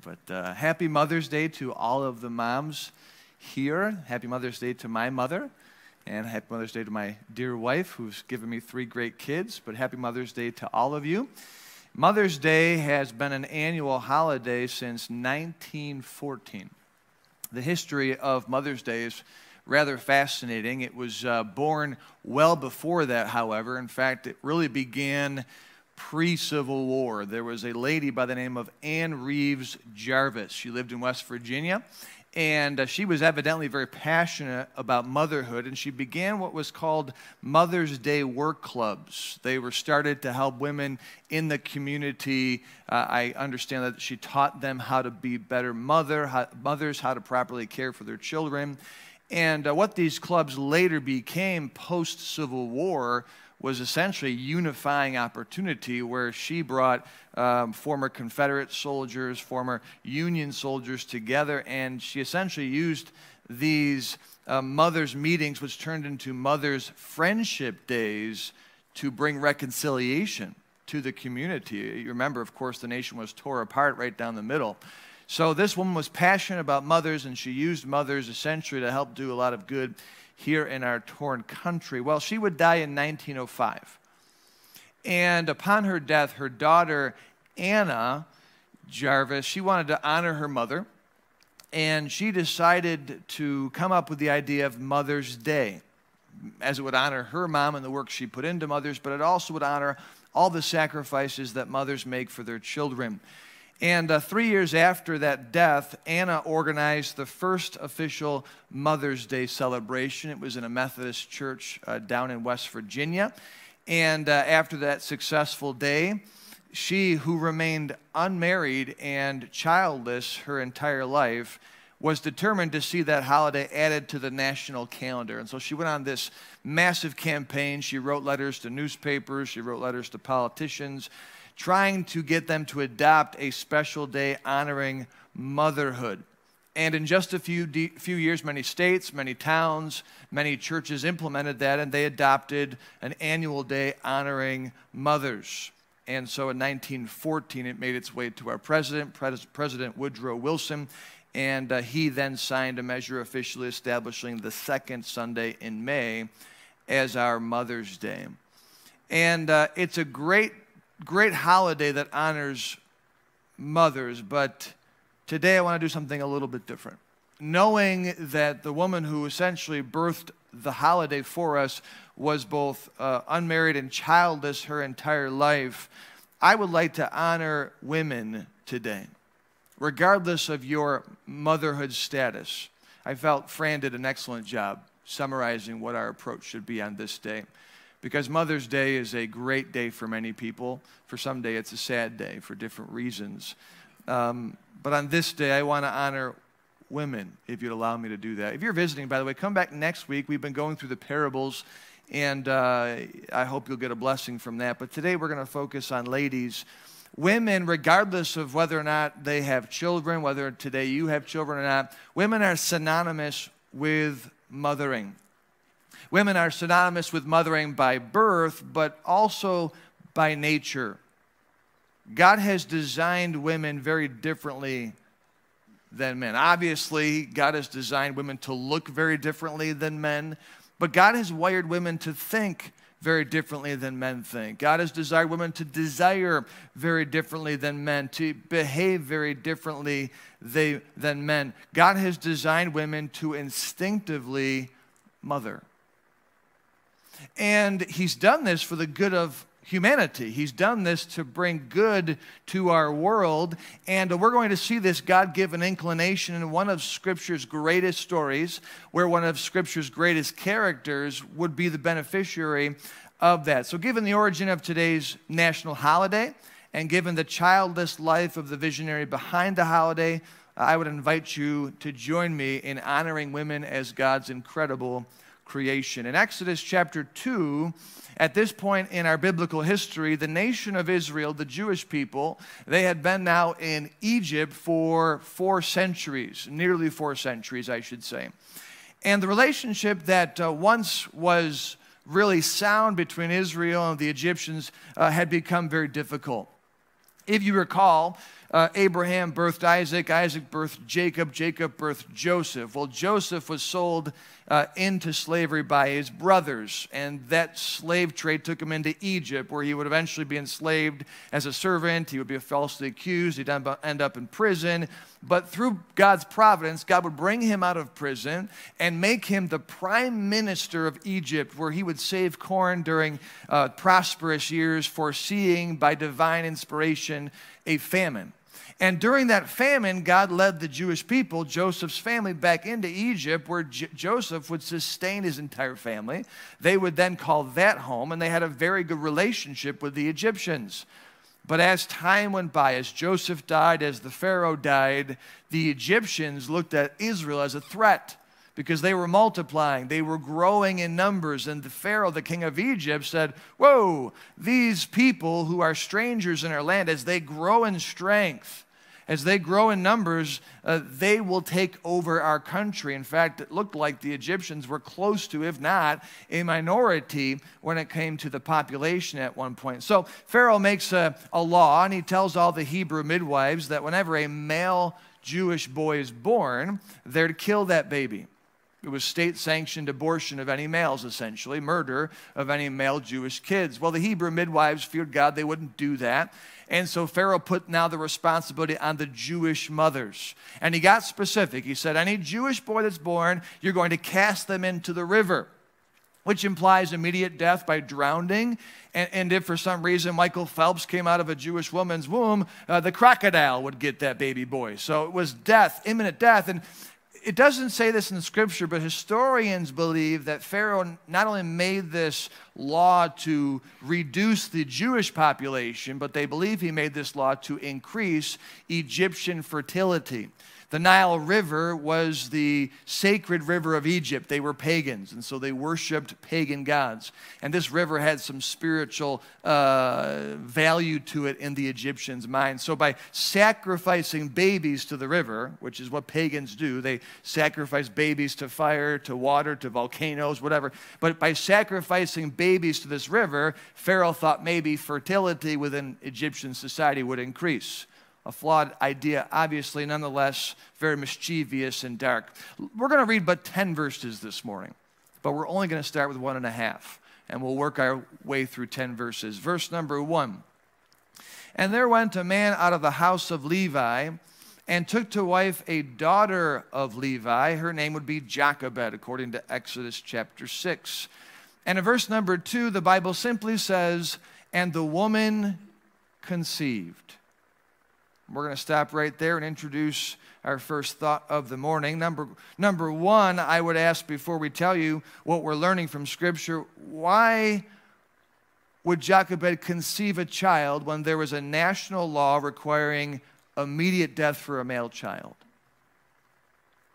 But happy Mother's Day to all of the moms here. Happy Mother's Day to my mother. And happy Mother's Day to my dear wife, who's given me 3 great kids. But happy Mother's Day to all of you. Mother's Day has been an annual holiday since 1914. The history of Mother's Day is rather fascinating. It was born well before that, however. In fact, it really began pre-Civil War. There was a lady by the name of Anne Reeves Jarvis. She lived in West Virginia, and she was evidently very passionate about motherhood, and she began what was called Mother's Day work clubs. They were started to help women in the community. I understand that she taught them how to be better mothers, how to properly care for their children. And what these clubs later became post-Civil War was essentially a unifying opportunity where she brought former Confederate soldiers, former Union soldiers together, and she essentially used these mothers' meetings, which turned into mothers' friendship days, to bring reconciliation to the community. You remember, of course, the nation was tore apart right down the middle. So this woman was passionate about mothers, and she used mothers essentially to help do a lot of good here in our torn country. Well, she would die in 1905. And upon her death, her daughter, Anna Jarvis, she wanted to honor her mother, and she decided to come up with the idea of Mother's Day, as it would honor her mom and the work she put into mothers, but it also would honor all the sacrifices that mothers make for their children. And 3 years after that death, Anna organized the first official Mother's Day celebration. It was in a Methodist church down in West Virginia. And after that successful day, she, who remained unmarried and childless her entire life, was determined to see that holiday added to the national calendar. And so she went on this massive campaign. She wrote letters to newspapers. She wrote letters to politicians, trying to get them to adopt a special day honoring motherhood. And in just a few years, many states, many towns, many churches implemented that, and they adopted an annual day honoring mothers. And so in 1914, it made its way to our president, President Woodrow Wilson, and he then signed a measure officially establishing the second Sunday in May as our Mother's Day. And it's a great holiday that honors mothers, but today I want to do something a little bit different. Knowing that the woman who essentially birthed the holiday for us was both unmarried and childless her entire life, I would like to honor women today, regardless of your motherhood status. I felt Fran did an excellent job summarizing what our approach should be on this day. Because Mother's Day is a great day for many people. For some day, it's a sad day for different reasons. But on this day, I want to honor women, if you'd allow me to do that. If you're visiting, by the way, come back next week. We've been going through the parables, and I hope you'll get a blessing from that. But today, we're going to focus on ladies. Women, regardless of whether or not they have children, whether today you have children or not, women are synonymous with mothering. Women are synonymous with mothering by birth, but also by nature. God has designed women very differently than men. Obviously, God has designed women to look very differently than men, but God has wired women to think very differently than men think. God has desired women to desire very differently than men, to behave very differently than men. God has designed women to instinctively mother. And he's done this for the good of humanity. He's done this to bring good to our world. And we're going to see this God-given inclination in one of Scripture's greatest stories, where one of Scripture's greatest characters would be the beneficiary of that. So given the origin of today's national holiday, and given the childless life of the visionary behind the holiday, I would invite you to join me in honoring women as God's incredible creation. In Exodus chapter 2, at this point in our biblical history, the nation of Israel, the Jewish people, they had been now in Egypt for 4 centuries, nearly 4 centuries, I should say. And the relationship that once was really sound between Israel and the Egyptians had become very difficult. If you recall, Abraham birthed Isaac, Isaac birthed Jacob, Jacob birthed Joseph. Well, Joseph was sold into slavery by his brothers, and that slave trade took him into Egypt, where he would eventually be enslaved as a servant. He would be falsely accused. He'd end up in prison. But through God's providence, God would bring him out of prison and make him the prime minister of Egypt, where he would save corn during prosperous years, foreseeing by divine inspiration a famine. And during that famine, God led the Jewish people, Joseph's family, back into Egypt, where Joseph would sustain his entire family. They would then call that home, and they had a very good relationship with the Egyptians. But as time went by, as Joseph died, as the Pharaoh died, the Egyptians looked at Israel as a threat, because they were multiplying, they were growing in numbers, and the Pharaoh, the king of Egypt, said, whoa, these people who are strangers in our land, as they grow in strength, as they grow in numbers, they will take over our country. In fact, it looked like the Egyptians were close to, if not, a minority when it came to the population at one point. So Pharaoh makes a law, and he tells all the Hebrew midwives that whenever a male Jewish boy is born, they're to kill that baby. It was state-sanctioned abortion of any males, essentially, murder of any male Jewish kids. Well, the Hebrew midwives feared God. They wouldn't do that. And so Pharaoh put now the responsibility on the Jewish mothers. And he got specific. He said, any Jewish boy that's born, you're going to cast them into the river, which implies immediate death by drowning. And if for some reason Michael Phelps came out of a Jewish woman's womb, the crocodile would get that baby boy. So it was death, imminent death. And it doesn't say this in the scripture, but historians believe that Pharaoh not only made this law to reduce the Jewish population, but they believe he made this law to increase Egyptian fertility. The Nile River was the sacred river of Egypt. They were pagans, and so they worshiped pagan gods. And this river had some spiritual value to it in the Egyptians' mind. So by sacrificing babies to the river, which is what pagans do, they sacrifice babies to fire, to water, to volcanoes, whatever. But by sacrificing babies to this river, Pharaoh thought maybe fertility within Egyptian society would increase. A flawed idea, obviously, nonetheless, very mischievous and dark. We're going to read but 10 verses this morning, but we're only going to start with 1.5, and we'll work our way through 10 verses. Verse number 1. And there went a man out of the house of Levi, and took to wife a daughter of Levi. Her name would be Jochebed, according to Exodus chapter 6. And in verse number 2, the Bible simply says, and the woman conceived. We're going to stop right there and introduce our first thought of the morning. Number one, I would ask before we tell you what we're learning from Scripture, why would Jochebed conceive a child when there was a national law requiring immediate death for a male child?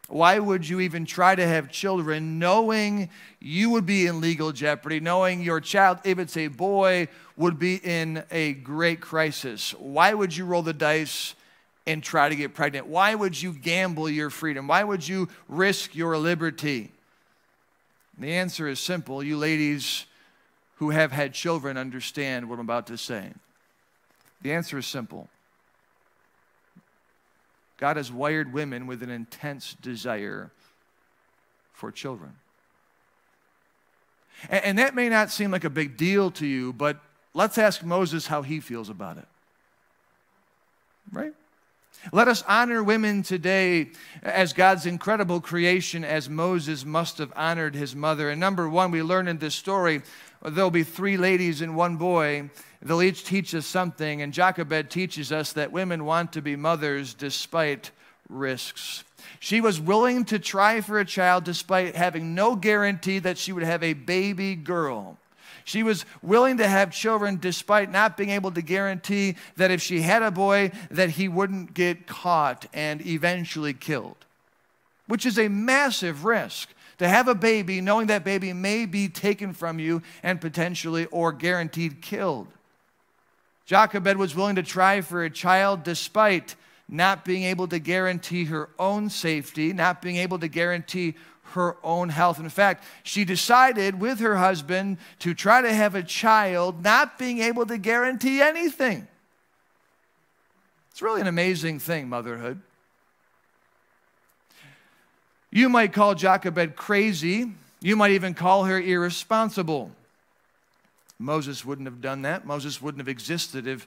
Why would you even try to have children knowing you would be in legal jeopardy, knowing your child, if it's a boy, would be in a great crisis? Why would you roll the dice and try to get pregnant? Why would you gamble your freedom? Why would you risk your liberty? The answer is simple. You ladies who have had children understand what I'm about to say. The answer is simple. God has wired women with an intense desire for children. And that may not seem like a big deal to you, but let's ask Moses how he feels about it. Right? Let us honor women today as God's incredible creation, as Moses must have honored his mother. And number one, we learn in this story, there'll be 3 ladies and 1 boy. They'll each teach us something, and Jochebed teaches us that women want to be mothers despite risks. She was willing to try for a child despite having no guarantee that she would have a baby girl. She was willing to have children despite not being able to guarantee that if she had a boy, that he wouldn't get caught and eventually killed, which is a massive risk. To have a baby, knowing that baby may be taken from you and potentially or guaranteed killed. Jochebed was willing to try for a child despite not being able to guarantee her own safety, not being able to guarantee her own health. In fact, she decided with her husband to try to have a child, not being able to guarantee anything. It's really an amazing thing, motherhood. You might call Jochebed crazy. You might even call her irresponsible. Moses wouldn't have done that. Moses wouldn't have existed if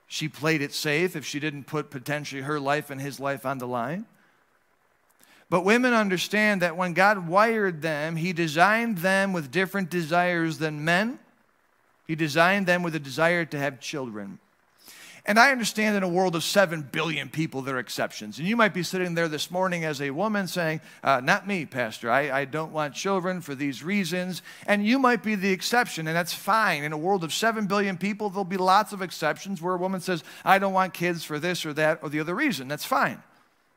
she played it safe, if she didn't put potentially her life and his life on the line. But women understand that when God wired them, He designed them with different desires than men. He designed them with a desire to have children. And I understand in a world of 7 billion people, there are exceptions. And you might be sitting there this morning as a woman saying, not me, Pastor. I don't want children for these reasons. And you might be the exception, and that's fine. In a world of 7 billion people, there'll be lots of exceptions where a woman says, I don't want kids for this or that or the other reason. That's fine.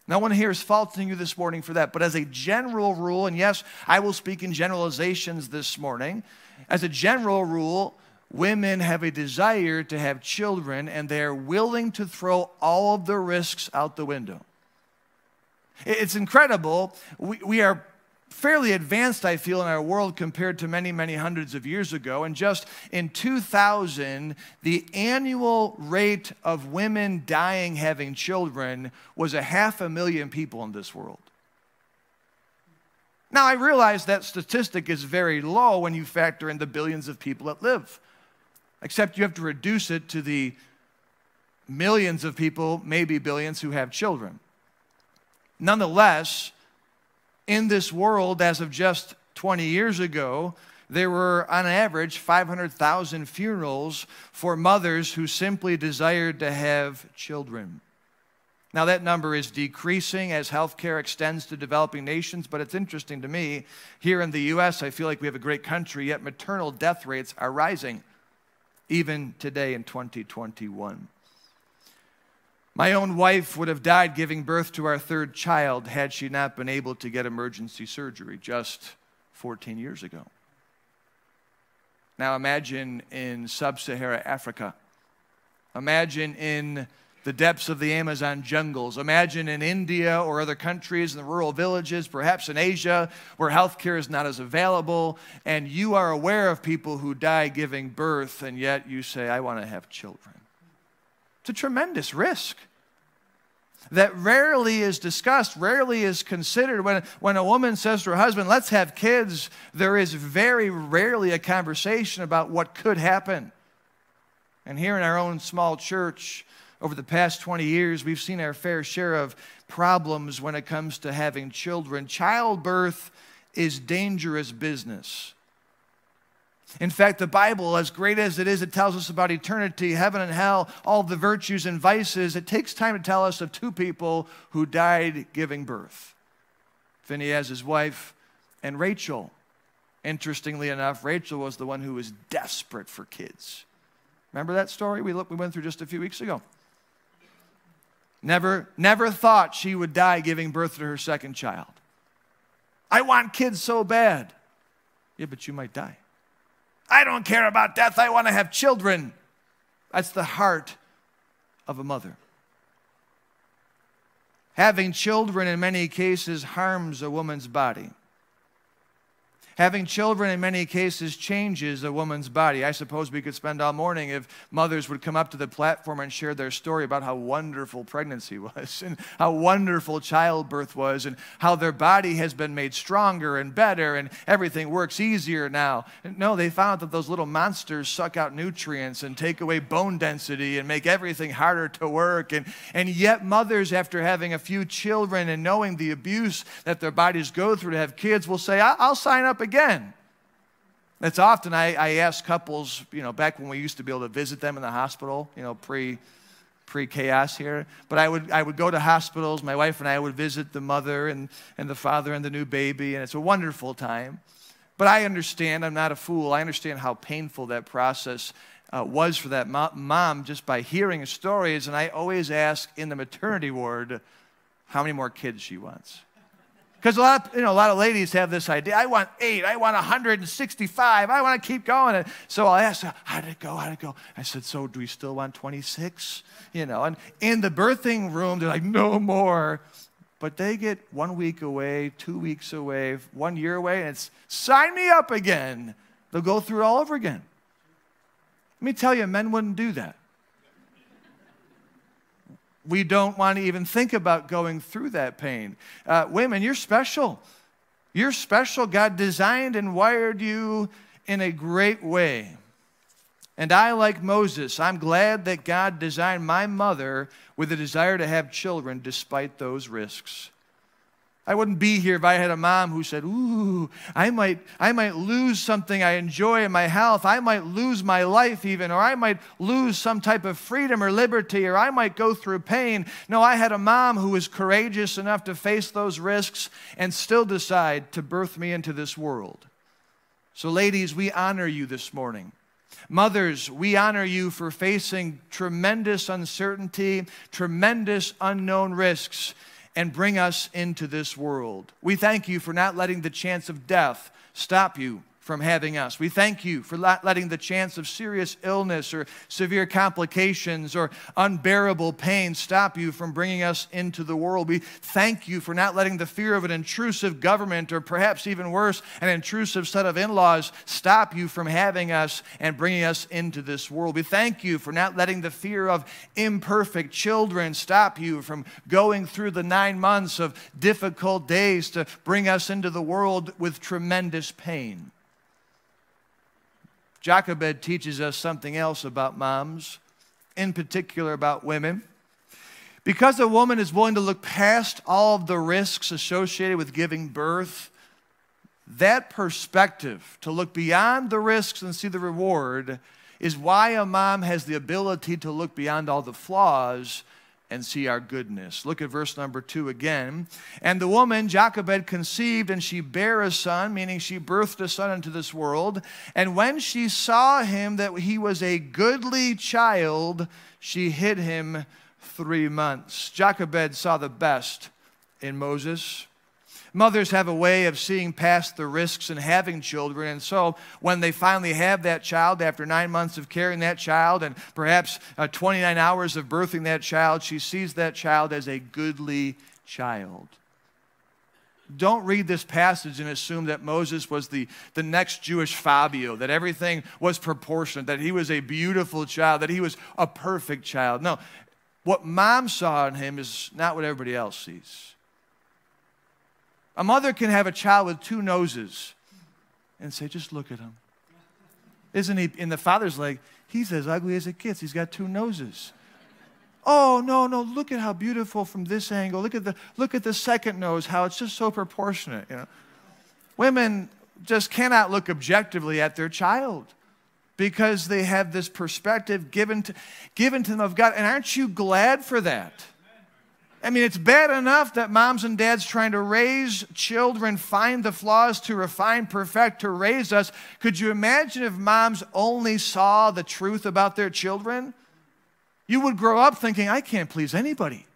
No one here is faulting you this morning for that. But as a general rule, and yes, I will speak in generalizations this morning. As a general rule, women have a desire to have children, and they're willing to throw all of the risks out the window. It's incredible. We are fairly advanced, I feel, in our world compared to many, many hundreds of years ago. And just in 2000, the annual rate of women dying having children was 500,000 people in this world. Now, I realize that statistic is very low when you factor in the billions of people that live. Except you have to reduce it to the millions of people, maybe billions, who have children. Nonetheless, in this world, as of just 20 years ago, there were, on average, 500,000 funerals for mothers who simply desired to have children. Now, that number is decreasing as healthcare extends to developing nations, but it's interesting to me, here in the U.S., I feel like we have a great country, yet maternal death rates are rising, even today in 2021. My own wife would have died giving birth to our 3rd child had she not been able to get emergency surgery just 14 years ago. Now imagine in sub-Saharan Africa. Imagine in the depths of the Amazon jungles. Imagine in India or other countries in the rural villages, perhaps in Asia, where healthcare is not as available, and you are aware of people who die giving birth, and yet you say, I want to have children. It's a tremendous risk that rarely is discussed, rarely is considered. When a woman says to her husband, let's have kids, there is very rarely a conversation about what could happen. And here in our own small church, over the past 20 years, we've seen our fair share of problems when it comes to having children. Childbirth is dangerous business. In fact, the Bible, as great as it is, it tells us about eternity, heaven and hell, all the virtues and vices. It takes time to tell us of 2 people who died giving birth. Phinehas' wife and Rachel. Interestingly enough, Rachel was the one who was desperate for kids. Remember that story we went through just a few weeks ago? Never thought she would die giving birth to her 2nd child. I want kids so bad. Yeah, but you might die. I don't care about death. I want to have children. That's the heart of a mother. Having children in many cases harms a woman's body. Having children in many cases changes a woman's body. I suppose we could spend all morning if mothers would come up to the platform and share their story about how wonderful pregnancy was and how wonderful childbirth was and how their body has been made stronger and better and everything works easier now. No, they found that those little monsters suck out nutrients and take away bone density and make everything harder to work. And yet mothers, after having a few children and knowing the abuse that their bodies go through to have kids, will say, I'll sign up again. It's often I ask couples, back when we used to be able to visit them in the hospital, pre-chaos here. But I would go to hospitals. My wife and I would visit the mother and the father and the new baby, and it's a wonderful time. But I understand, I'm not a fool. I understand how painful that process was for that mom just by hearing stories. And I always ask in the maternity ward how many more kids she wants. Because a lot of ladies have this idea, I want 8, I want 165, I want to keep going. And so I'll ask, how did it go? I said, so do we still want 26? And in the birthing room, they're like, no more. But they get 1 week away, 2 weeks away, 1 year away, and it's, sign me up again. They'll go through it all over again. Let me tell you, men wouldn't do that. we don't want to even think about going through that pain. Women, you're special. You're special. God designed and wired you in a great way. And I, like Moses, I'm glad that God designed my mother with a desire to have children despite those risks. I wouldn't be here if I had a mom who said, ooh, I might lose something I enjoy in my health. I might lose my life even, or I might lose some type of freedom or liberty, or I might go through pain. No, I had a mom who was courageous enough to face those risks and still decide to birth me into this world. So ladies, we honor you this morning. Mothers, we honor you for facing tremendous uncertainty, tremendous unknown risks, and bring us into this world. We thank you for not letting the chance of death stop you from having us. We thank you for not letting the chance of serious illness or severe complications or unbearable pain stop you from bringing us into the world. We thank you for not letting the fear of an intrusive government, or perhaps even worse, an intrusive set of in-laws stop you from having us and bringing us into this world. We thank you for not letting the fear of imperfect children stop you from going through the 9 months of difficult days to bring us into the world with tremendous pain. Jochebed teaches us something else about moms, in particular about women. Because a woman is willing to look past all of the risks associated with giving birth, that perspective, to look beyond the risks and see the reward, is why a mom has the ability to look beyond all the flaws and see our goodness. Look at verse number 2 again. And the woman, Jochebed, conceived, and she bare a son, meaning she birthed a son into this world. And when she saw him that he was a goodly child, she hid him 3 months. Jochebed saw the best in Moses. Mothers have a way of seeing past the risks in having children, and so when they finally have that child, after 9 months of carrying that child and perhaps 29 hours of birthing that child, she sees that child as a goodly child. Don't read this passage and assume that Moses was the next Jewish Fabio, that everything was proportionate, that he was a beautiful child, that he was a perfect child. No, what mom saw in him is not what everybody else sees. A mother can have a child with 2 noses and say, just look at him. Isn't he? And the father's like, he's as ugly as it gets. He's got 2 noses. Oh, no, look at how beautiful from this angle. Look at the second nose, how it's just so proportionate. You know? Women just cannot look objectively at their child because they have this perspective given to them of God. And aren't you glad for that? I mean, it's bad enough that moms and dads trying to raise children find the flaws to refine, perfect, to raise us. Could you imagine if moms only saw the truth about their children? You would grow up thinking, I can't please anybody.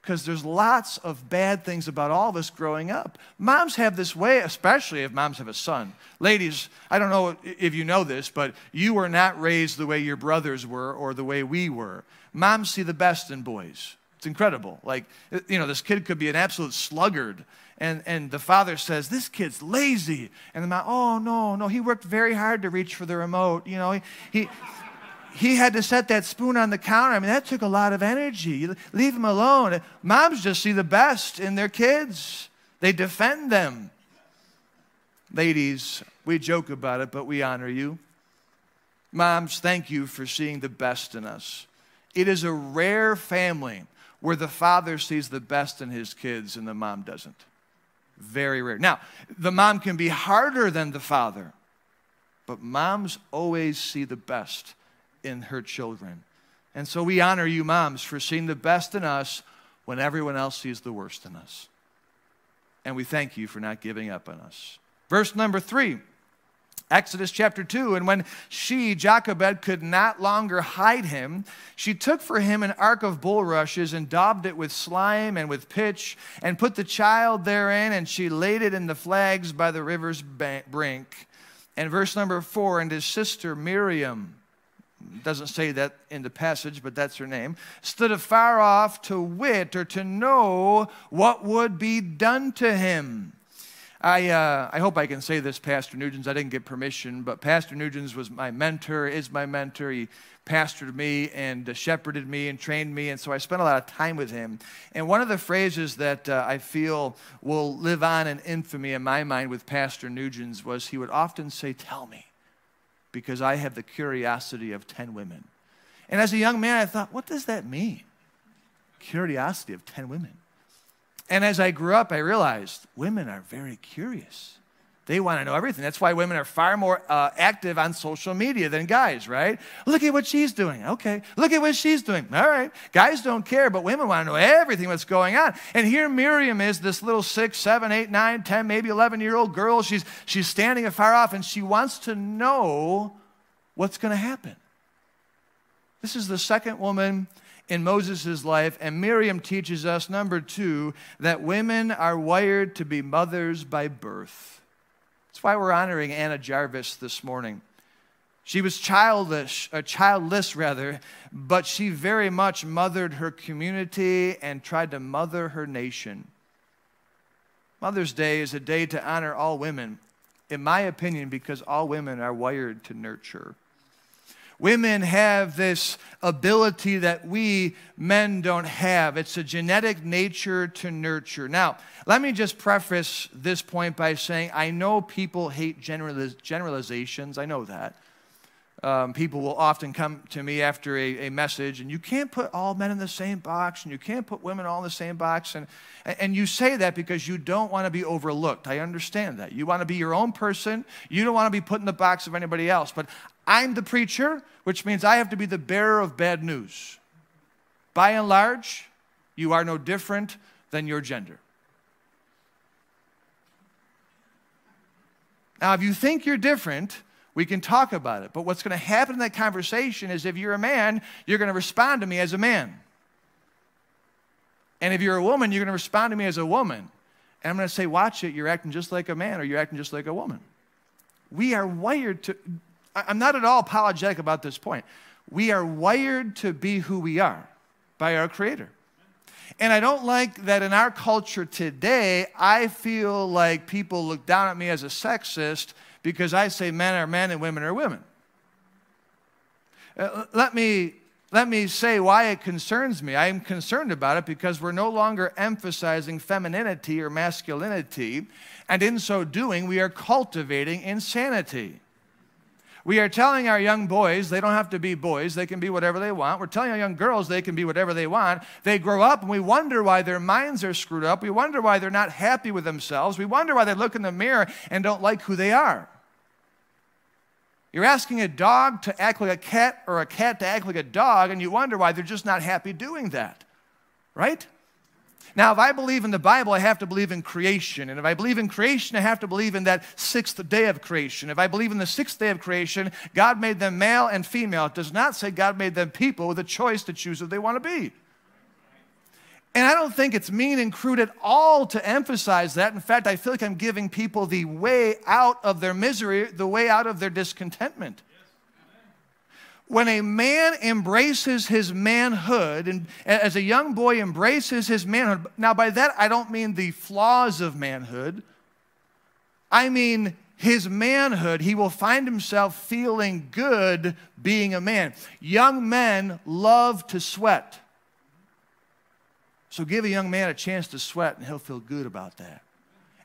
Because there's lots of bad things about all of us growing up. Moms have this way, especially if moms have a son. Ladies, I don't know if you know this, but you were not raised the way your brothers were or the way we were. Moms see the best in boys. It's incredible. Like, you know, this kid could be an absolute sluggard. And the father says, this kid's lazy. And the mom, oh, no, he worked very hard to reach for the remote. You know, he had to set that spoon on the counter. I mean, that took a lot of energy. Leave him alone. Moms just see the best in their kids. They defend them. Ladies, we joke about it, but we honor you. Moms, thank you for seeing the best in us. It is a rare family where the father sees the best in his kids and the mom doesn't. Very rare. Now, the mom can be harder than the father, but moms always see the best in her children. And so we honor you, moms, for seeing the best in us when everyone else sees the worst in us. And we thank you for not giving up on us. Verse number 3. Exodus chapter 2, and when she, Jochebed, could not longer hide him, she took for him an ark of bulrushes and daubed it with slime and with pitch and put the child therein, and she laid it in the flags by the river's brink. And verse number 4, and his sister Miriam, doesn't say that in the passage, but that's her name, stood afar off to wit or to know what would be done to him. I hope I can say this, Pastor Nugents. I didn't get permission, but Pastor Nugents was my mentor, is my mentor. He pastored me and shepherded me and trained me, and so I spent a lot of time with him. And one of the phrases that I feel will live on in infamy in my mind with Pastor Nugents was he would often say, "Tell me, because I have the curiosity of 10 women." And as a young man, I thought, what does that mean? Curiosity of 10 women. And as I grew up, I realized women are very curious. They want to know everything. That's why women are far more active on social media than guys, right? Look at what she's doing. Okay. Look at what she's doing. All right. Guys don't care, but women want to know everything that's going on. And here Miriam is, this little 6, 7, 8, 9, 10, maybe 11-year-old girl. She's standing afar off, and she wants to know what's going to happen. This is the second woman in Moses' life, and Miriam teaches us, number 2, that women are wired to be mothers by birth. That's why we're honoring Anna Jarvis this morning. She was childless, but she very much mothered her community and tried to mother her nation. Mother's Day is a day to honor all women, in my opinion, because all women are wired to nurture. Women have this ability that we men don't have. It's a genetic nature to nurture. Now, let me just preface this point by saying I know people hate generalizations. I know that. People will often come to me after a message, and you can't put all men in the same box, and you can't put women all in the same box. And you say that because you don't want to be overlooked. I understand that. You want to be your own person. You don't want to be put in the box of anybody else. But I'm the preacher, which means I have to be the bearer of bad news. By and large, you are no different than your gender. Now, if you think you're different, we can talk about it. But what's going to happen in that conversation is if you're a man, you're going to respond to me as a man. And if you're a woman, you're going to respond to me as a woman. And I'm going to say, watch it, you're acting just like a man or you're acting just like a woman. We are wired to, I'm not at all apologetic about this point. We are wired to be who we are by our Creator. And I don't like that in our culture today, I feel like people look down at me as a sexist because I say men are men and women are women. Let me say why it concerns me. I am concerned about it because we're no longer emphasizing femininity or masculinity, and in so doing, we are cultivating insanity. We are telling our young boys they don't have to be boys, they can be whatever they want. We're telling our young girls they can be whatever they want. They grow up and we wonder why their minds are screwed up. We wonder why they're not happy with themselves. We wonder why they look in the mirror and don't like who they are. You're asking a dog to act like a cat or a cat to act like a dog, and you wonder why they're just not happy doing that, right? Now, if I believe in the Bible, I have to believe in creation. And if I believe in creation, I have to believe in that 6th day of creation. If I believe in the 6th day of creation, God made them male and female. It does not say God made them people with a choice to choose who they want to be. And I don't think it's mean and crude at all to emphasize that. In fact, I feel like I'm giving people the way out of their misery, the way out of their discontentment. When a man embraces his manhood, and as a young boy embraces his manhood, now by that I don't mean the flaws of manhood. I mean his manhood, he will find himself feeling good being a man. Young men love to sweat. So give a young man a chance to sweat and he'll feel good about that.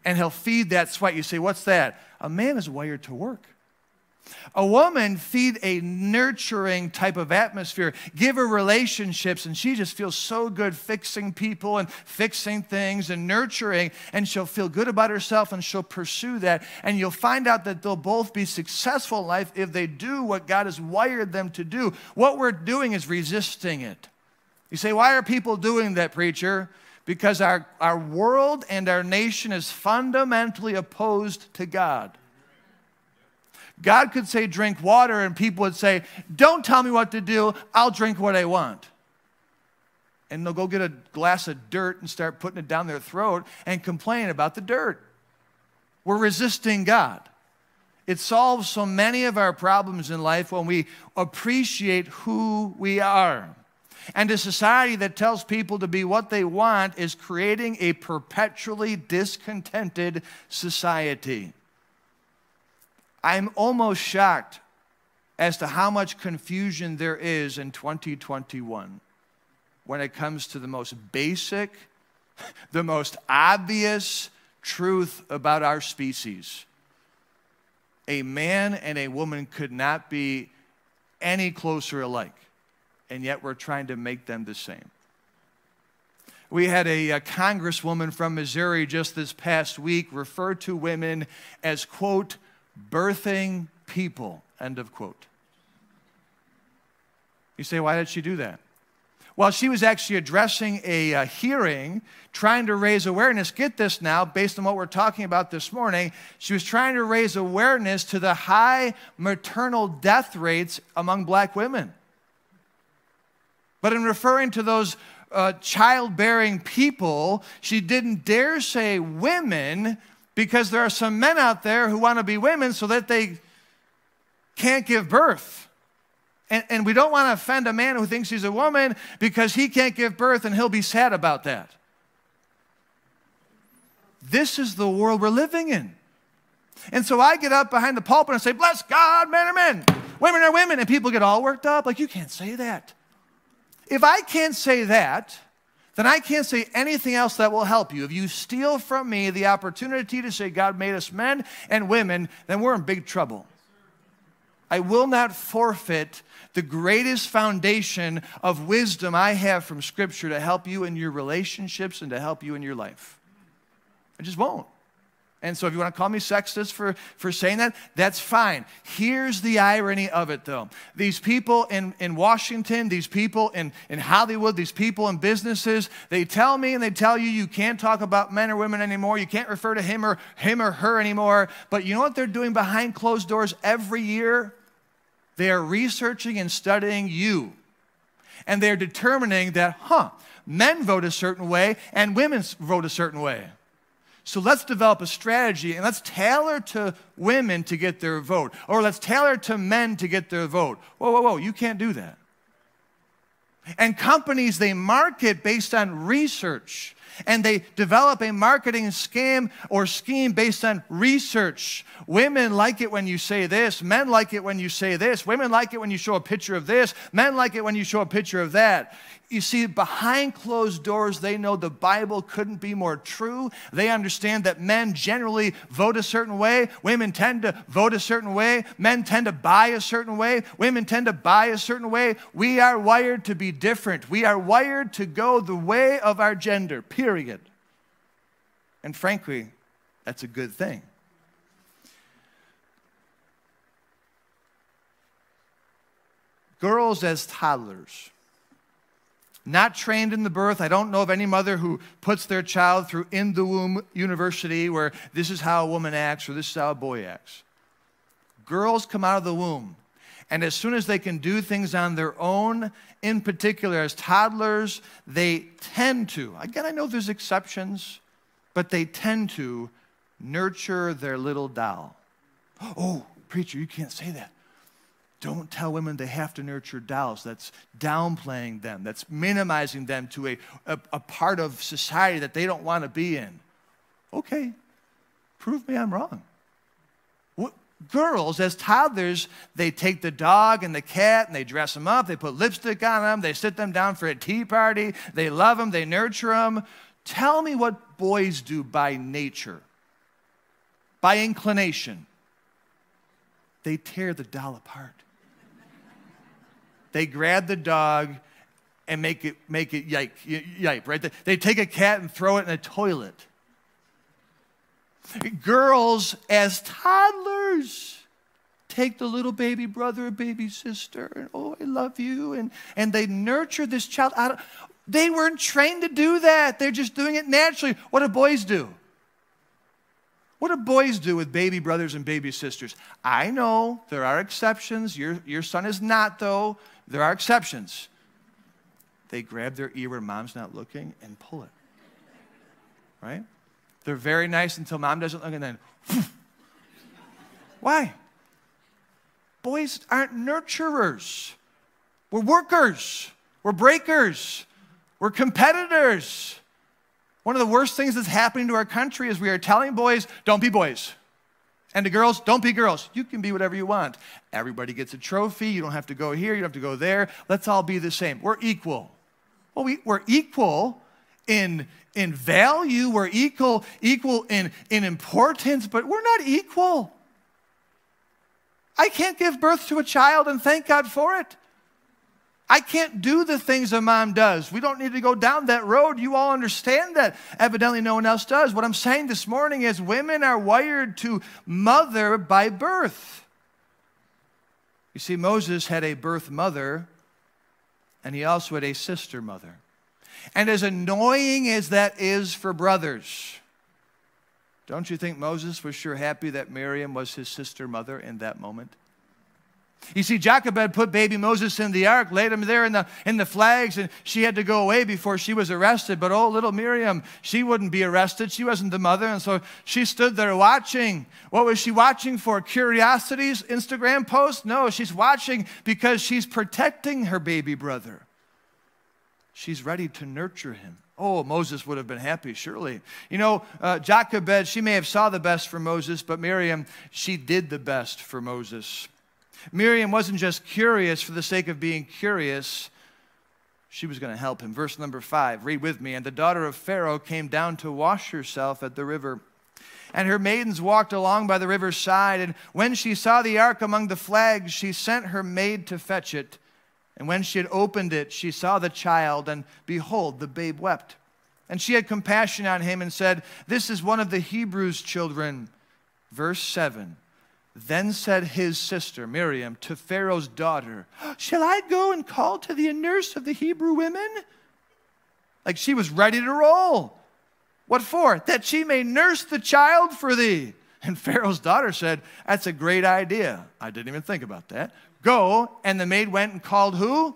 And he'll feed that sweat. You say, what's that? A man is wired to work. A woman feed a nurturing type of atmosphere. Give her relationships and she just feels so good fixing people and fixing things and nurturing, and she'll feel good about herself and she'll pursue that. And you'll find out that they'll both be successful in life if they do what God has wired them to do. What we're doing is resisting it. You say, why are people doing that, preacher? Because our world and our nation is fundamentally opposed to God. God could say, drink water, and people would say, don't tell me what to do, I'll drink what I want. And they'll go get a glass of dirt and start putting it down their throat and complain about the dirt. We're resisting God. It solves so many of our problems in life when we appreciate who we are. and a society that tells people to be what they want is creating a perpetually discontented society. I'm almost shocked as to how much confusion there is in 2021 when it comes to the most basic, the most obvious truth about our species. A man and a woman could not be any closer alike, and yet we're trying to make them the same. We had a congresswoman from Missouri just this past week refer to women as, quote, birthing people, end of quote. You say, why did she do that? Well, she was actually addressing a hearing, trying to raise awareness. Get this now, based on what we're talking about this morning. She was trying to raise awareness to the high maternal death rates among black women. But in referring to those childbearing people, she didn't dare say women, because there are some men out there who want to be women so that they can't give birth. And we don't want to offend a man who thinks he's a woman because he can't give birth, and he'll be sad about that. This is the world we're living in. And so I get up behind the pulpit and say, bless God, men are men, women are women. And people get all worked up, like, you can't say that. If I can't say that, then I can't say anything else that will help you. If you steal from me the opportunity to say God made us men and women, then we're in big trouble. I will not forfeit the greatest foundation of wisdom I have from Scripture to help you in your relationships and to help you in your life. I just won't. And so if you want to call me sexist for saying that, that's fine. Here's the irony of it, though. These people in Washington, these people in Hollywood, these people in businesses, they tell me and they tell you, you can't talk about men or women anymore. You can't refer to him or her anymore. But you know what they're doing behind closed doors every year? They are researching and studying you. And they're determining that, men vote a certain way and women vote a certain way. So let's develop a strategy and let's tailor to women to get their vote. Or let's tailor to men to get their vote. Whoa, you can't do that. And companies, they market based on research. And they develop a marketing scam or scheme based on research. Women like it when you say this. Men like it when you say this. Women like it when you show a picture of this. Men like it when you show a picture of that. You see, behind closed doors, they know the Bible couldn't be more true. They understand that men generally vote a certain way. Women tend to vote a certain way. Men tend to buy a certain way. Women tend to buy a certain way. We are wired to be different. We are wired to go the way of our gender, period. And frankly, that's a good thing. Girls as toddlers, not trained in the birth. I don't know of any mother who puts their child through in-the-womb university where this is how a woman acts or this is how a boy acts. Girls come out of the womb, and as soon as they can do things on their own, in particular as toddlers, they tend to, again, I know there's exceptions, but they tend to nurture their little doll. Oh, preacher, you can't say that. Don't tell women they have to nurture dolls. That's downplaying them. That's minimizing them to a part of society that they don't want to be in. Okay, prove me I'm wrong. Girls, as toddlers, they take the dog and the cat and they dress them up. They put lipstick on them. They sit them down for a tea party. They love them. They nurture them. Tell me what boys do by nature, by inclination. They tear the doll apart. They grab the dog and make it yipe, right? They take a cat and throw it in a toilet. Girls, as toddlers, take the little baby brother or baby sister, and oh, I love you, and they nurture this child. They weren't trained to do that. They're just doing it naturally. What do boys do? What do boys do with baby brothers and baby sisters? I know there are exceptions. Your son is not, though. There are exceptions. They grab their ear when mom's not looking and pull it. Right? They're very nice until mom doesn't look, and then, whoosh. Why? Boys aren't nurturers. We're workers. We're breakers. We're competitors. One of the worst things that's happening to our country is we are telling boys, don't be boys. And to girls, don't be girls. You can be whatever you want. Everybody gets a trophy. You don't have to go here. You don't have to go there. Let's all be the same. We're equal. Well, we're equal in value. We're equal in importance, but we're not equal. I can't give birth to a child and thank God for it. I can't do the things a mom does. We don't need to go down that road. You all understand that. Evidently, no one else does. What I'm saying this morning is women are wired to mother by birth. You see, Moses had a birth mother, and he also had a sister mother. And as annoying as that is for brothers, don't you think Moses was sure happy that Miriam was his sister mother in that moment? You see, Jochebed put baby Moses in the ark, laid him there in the flags, and she had to go away before she was arrested. But oh, little Miriam, she wouldn't be arrested. She wasn't the mother, and so she stood there watching. What was she watching for? Curiosities? Instagram posts? No, she's watching because she's protecting her baby brother. She's ready to nurture him. Oh, Moses would have been happy, surely. You know, Jochebed, she may have saw the best for Moses, but Miriam, she did the best for Moses. Miriam wasn't just curious for the sake of being curious. She was going to help him. Verse number 5, read with me. And the daughter of Pharaoh came down to wash herself at the river. And her maidens walked along by the river's side. And when she saw the ark among the flags, she sent her maid to fetch it. And when she had opened it, she saw the child, and behold, the babe wept. And she had compassion on him and said, this is one of the Hebrews' children. Verse 7. Then said his sister, Miriam, to Pharaoh's daughter, shall I go and call to thee a nurse of the Hebrew women? Like she was ready to roll. What for? That she may nurse the child for thee. And Pharaoh's daughter said, that's a great idea. I didn't even think about that. Go. And the maid went and called who?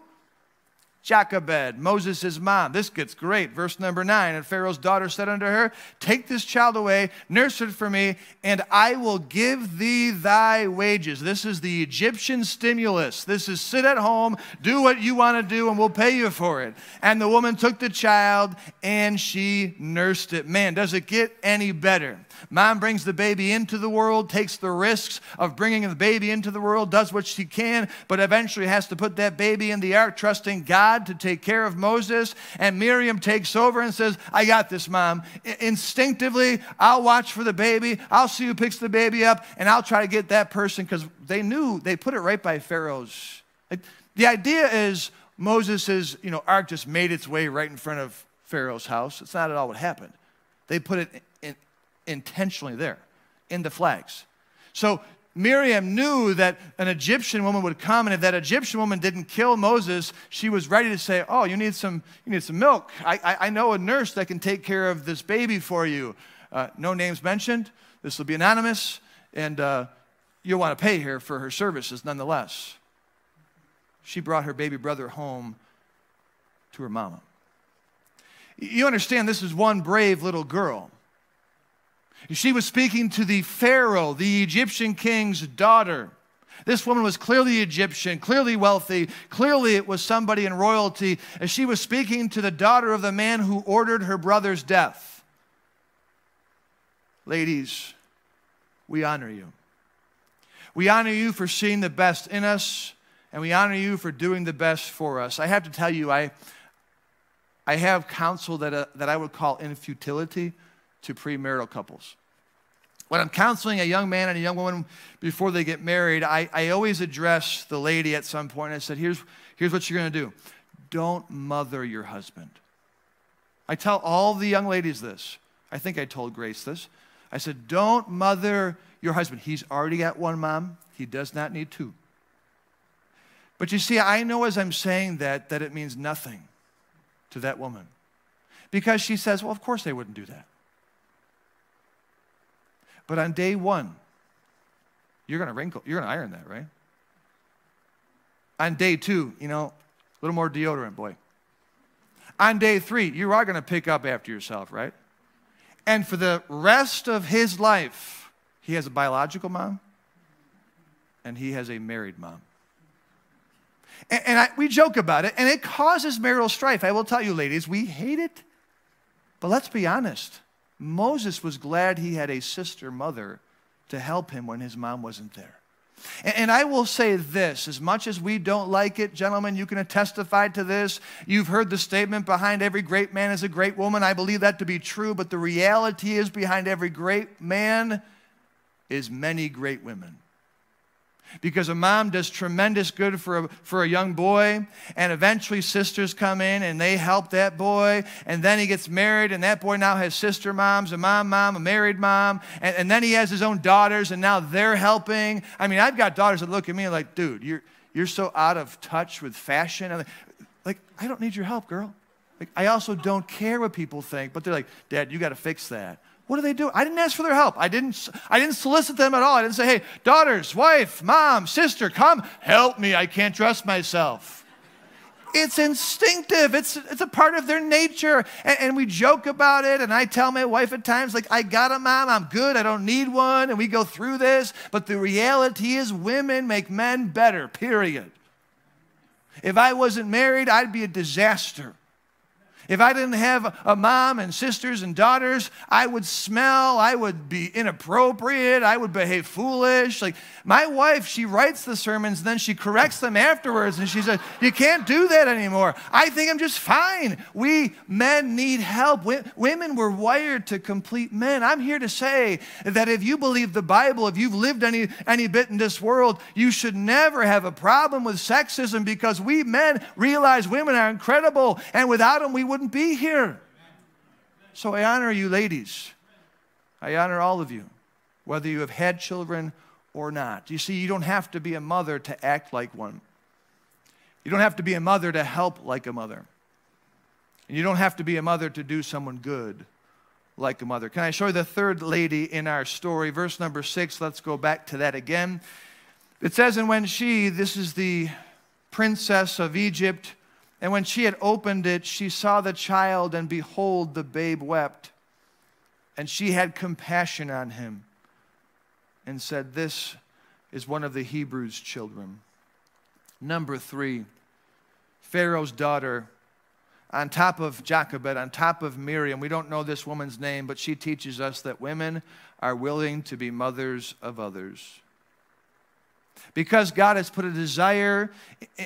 Jochebed, Moses' mom. This gets great. Verse number 9. And Pharaoh's daughter said unto her, take this child away, nurse it for me, and I will give thee thy wages. This is the Egyptian stimulus. This is sit at home, do what you want to do, and we'll pay you for it. And the woman took the child, and she nursed it. Man, does it get any better? Mom brings the baby into the world, takes the risks of bringing the baby into the world, does what she can, but eventually has to put that baby in the ark, trusting God to take care of Moses. And Miriam takes over and says, I got this, Mom. Instinctively, I'll watch for the baby. I'll see who picks the baby up, and I'll try to get that person, because they knew, they put it right by Pharaoh's. The idea is Moses' ark just made its way right in front of Pharaoh's house. It's not at all what happened. They put it intentionally there in the flags. So Miriam knew that an Egyptian woman would come, and if that Egyptian woman didn't kill Moses, she was ready to say, oh, you need some milk. I know a nurse that can take care of this baby for you. No names mentioned. This will be anonymous, and you'll want to pay her for her services nonetheless. She brought her baby brother home to her mama. You understand, this is one brave little girl. She was speaking to the Pharaoh, the Egyptian king's daughter. This woman was clearly Egyptian, clearly wealthy. Clearly it was somebody in royalty. As she was speaking to the daughter of the man who ordered her brother's death. Ladies, we honor you. We honor you for seeing the best in us, and we honor you for doing the best for us. I have to tell you, I have counsel that I would call in futility to premarital couples. When I'm counseling a young man and a young woman before they get married, I always address the lady at some point, and I said, here's what you're going to do. Don't mother your husband. I tell all the young ladies this. I think I told Grace this. I said, don't mother your husband. He's already got one mom. He does not need two. But you see, I know as I'm saying that it means nothing to that woman. Because she says, well, of course they wouldn't do that. But on day one, you're going to iron that, right? On day 2, a little more deodorant, boy. On day 3, you are going to pick up after yourself, right? And for the rest of his life, he has a biological mom, and he has a married mom. And we joke about it, and it causes marital strife. I will tell you, ladies, we hate it. But let's be honest. Moses was glad he had a sister mother to help him when his mom wasn't there. And I will say this, as much as we don't like it, gentlemen, you can testify to this. You've heard the statement, behind every great man is a great woman. I believe that to be true, but the reality is behind every great man is many great women. Because a mom does tremendous good for a young boy, and eventually sisters come in and they help that boy, and then he gets married, and that boy now has sister moms, a mom, a married mom, and then he has his own daughters, and now they're helping. I mean, I've got daughters that look at me like, dude, you're so out of touch with fashion. I'm like, I don't need your help, girl. Like, I also don't care what people think, but they're like, Dad, you got to fix that. What do they do? I didn't ask for their help. I didn't solicit them at all. I didn't say, hey, daughters, wife, mom, sister, come help me. I can't dress myself. It's instinctive. It's a part of their nature. And we joke about it. And I tell my wife at times, like, I got a mom. I'm good. I don't need one. And we go through this. But the reality is women make men better, period. If I wasn't married, I'd be a disaster. If I didn't have a mom and sisters and daughters, I would smell, I would be inappropriate, I would behave foolish. Like, my wife, she writes the sermons, and then she corrects them afterwards, and she says, you can't do that anymore. I think I'm just fine. We men need help. Women were wired to complete men. I'm here to say that if you believe the Bible, if you've lived any bit in this world, you should never have a problem with sexism, because we men realize women are incredible, and without them, we wouldn't be here. So I honor you, ladies. I honor all of you, whether you have had children or not. You see, you don't have to be a mother to act like one. You don't have to be a mother to help like a mother. And you don't have to be a mother to do someone good like a mother. Can I show you the third lady in our story? Verse number 6, let's go back to that again. It says, and when she, this is the princess of Egypt, and when she had opened it, she saw the child, and behold, the babe wept. And she had compassion on him and said, this is one of the Hebrews' children. Number 3, Pharaoh's daughter, on top of Jochebed, on top of Miriam. We don't know this woman's name, but she teaches us that women are willing to be mothers of others. Because God has put a desire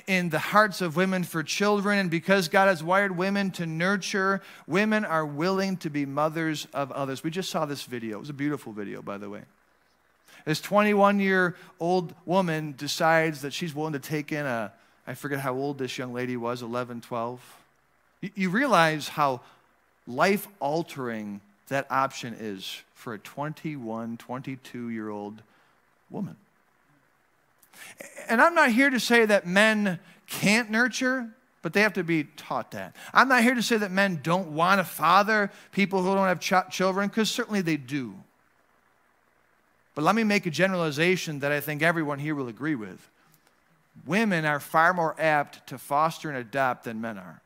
in the hearts of women for children, and because God has wired women to nurture, women are willing to be mothers of others. We just saw this video. It was a beautiful video, by the way. This 21-year-old woman decides that she's willing to take in I forget how old this young lady was, 11, 12. You realize how life-altering that option is for a 21, 22-year-old woman. And I'm not here to say that men can't nurture, but they have to be taught that. I'm not here to say that men don't want to father people who don't have children, because certainly they do. But let me make a generalization that I think everyone here will agree with. Women are far more apt to foster and adopt than men are.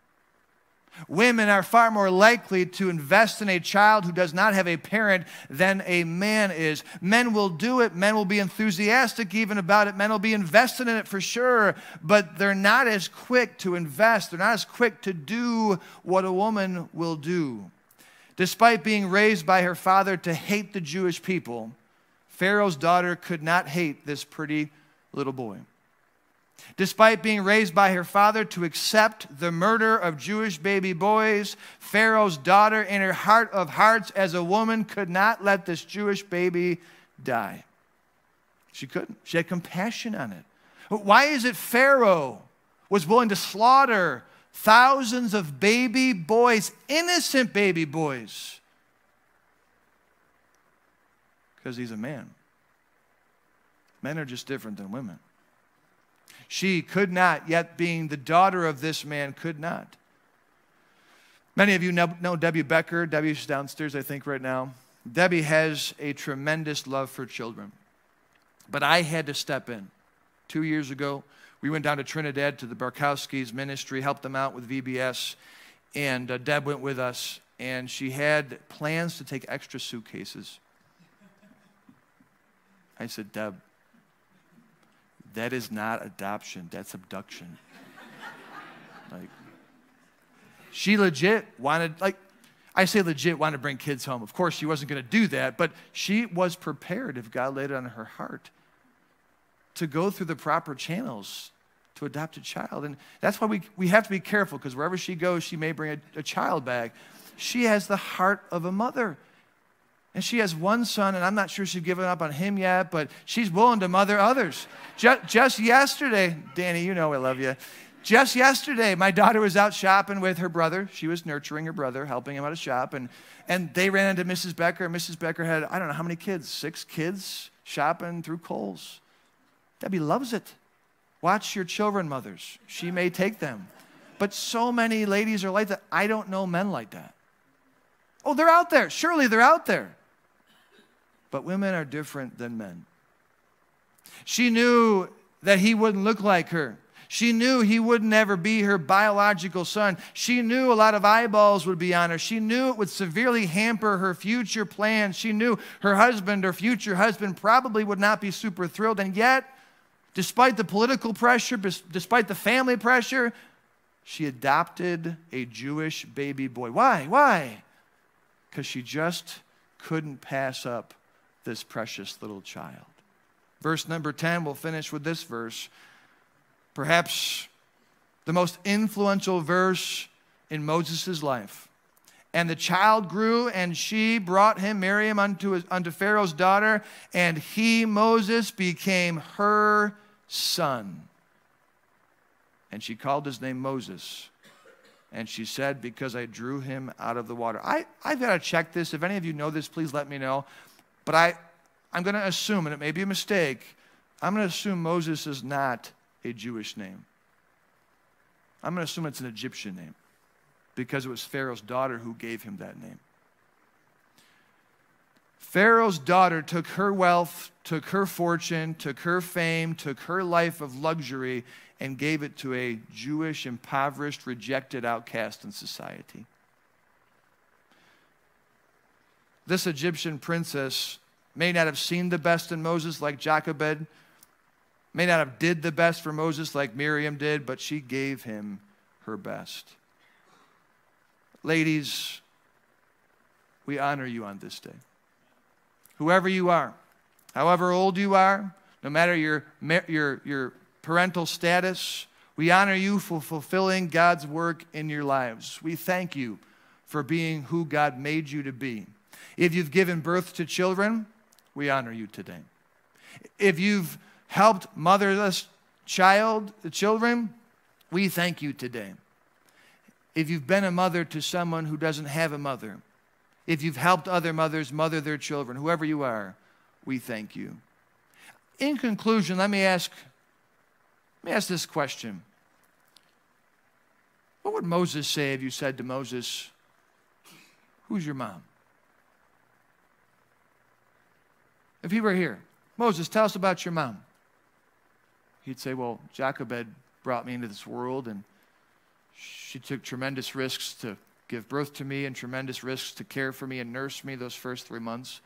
Women are far more likely to invest in a child who does not have a parent than a man is. Men will do it. Men will be enthusiastic even about it. Men will be invested in it for sure, but they're not as quick to invest. They're not as quick to do what a woman will do. Despite being raised by her father to hate the Jewish people, Pharaoh's daughter could not hate this pretty little boy. Despite being raised by her father to accept the murder of Jewish baby boys, Pharaoh's daughter, in her heart of hearts as a woman, could not let this Jewish baby die. She couldn't. She had compassion on it. Why is it Pharaoh was willing to slaughter thousands of baby boys, innocent baby boys? Because he's a man. Men are just different than women. She could not, yet being the daughter of this man, could not. Many of you know Debbie Becker. Debbie's downstairs, I think, right now. Debbie has a tremendous love for children. But I had to step in. 2 years ago, we went down to Trinidad to the Barkowski's ministry, helped them out with VBS, and Deb went with us, and she had plans to take extra suitcases. I said, Deb, that is not adoption, that's abduction. Like, she legit wanted, like, I say legit wanted to bring kids home. Of course, she wasn't going to do that, but she was prepared if God laid it on her heart to go through the proper channels to adopt a child. And that's why we have to be careful, because wherever she goes, she may bring a child back. She has the heart of a mother. And she has one son, and I'm not sure she's given up on him yet, but she's willing to mother others. Just yesterday, Danny, you know I love you. Just yesterday, my daughter was out shopping with her brother. She was nurturing her brother, helping him out of shop, and they ran into Mrs. Becker. Mrs. Becker had, I don't know how many kids, 6 kids shopping through Kohl's. Debbie loves it. Watch your children, mothers. She may take them. But so many ladies are like that. I don't know men like that. Oh, they're out there. Surely they're out there. But women are different than men. She knew that he wouldn't look like her. She knew he wouldn't ever be her biological son. She knew a lot of eyeballs would be on her. She knew it would severely hamper her future plans. She knew her husband, her future husband, probably would not be super thrilled. And yet, despite the political pressure, despite the family pressure, she adopted a Jewish baby boy. Why? Why? Because she just couldn't pass up this precious little child. Verse number 10, we'll finish with this verse. Perhaps the most influential verse in Moses' life. And the child grew, and she brought him, Miriam, unto Pharaoh's daughter, and he, Moses, became her son. And she called his name Moses. And she said, because I drew him out of the water. I've got to check this. If any of you know this, please let me know. But I'm going to assume, and it may be a mistake, I'm going to assume Moses is not a Jewish name. I'm going to assume it's an Egyptian name, because it was Pharaoh's daughter who gave him that name. Pharaoh's daughter took her wealth, took her fortune, took her fame, took her life of luxury, and gave it to a Jewish, impoverished, rejected outcast in society. This Egyptian princess may not have seen the best in Moses like Jochebed, may not have did the best for Moses like Miriam did, but she gave him her best. Ladies, we honor you on this day. Whoever you are, however old you are, no matter your parental status, we honor you for fulfilling God's work in your lives. We thank you for being who God made you to be. If you've given birth to children, we honor you today. If you've helped motherless children, we thank you today. If you've been a mother to someone who doesn't have a mother, if you've helped other mothers mother their children, whoever you are, we thank you. In conclusion, let me ask this question. What would Moses say if you said to Moses, who's your mom? If he were here, Moses, tell us about your mom. He'd say, well, Jochebed brought me into this world, and she took tremendous risks to give birth to me and tremendous risks to care for me and nurse me those first 3 months.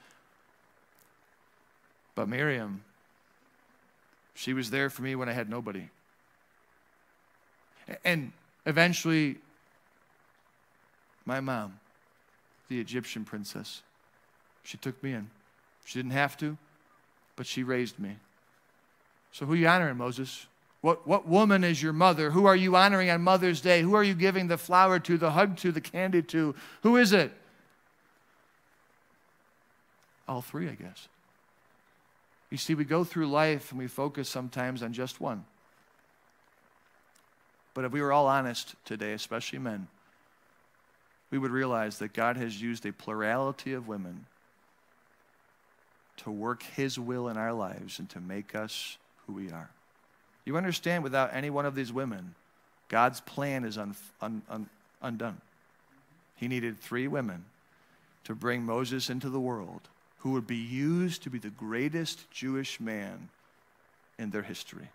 But Miriam, she was there for me when I had nobody. And eventually, my mom, the Egyptian princess, she took me in. She didn't have to, but she raised me. So who are you honoring, Moses? What woman is your mother? Who are you honoring on Mother's Day? Who are you giving the flower to, the hug to, the candy to? Who is it? All three, I guess. You see, we go through life and we focus sometimes on just one. But if we were all honest today, especially men, we would realize that God has used a plurality of women to work His will in our lives and to make us who we are. You understand, without any one of these women, God's plan is undone. He needed 3 women to bring Moses into the world, who would be used to be the greatest Jewish man in their history.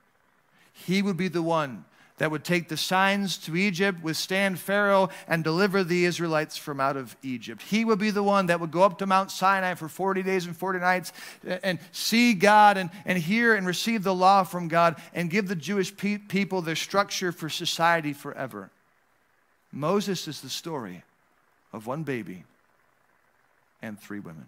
He would be the one that would take the signs to Egypt, withstand Pharaoh, and deliver the Israelites from out of Egypt. He would be the one that would go up to Mount Sinai for 40 days and 40 nights and see God and hear and receive the law from God and give the Jewish people their structure for society forever. Moses is the story of one baby and 3 women.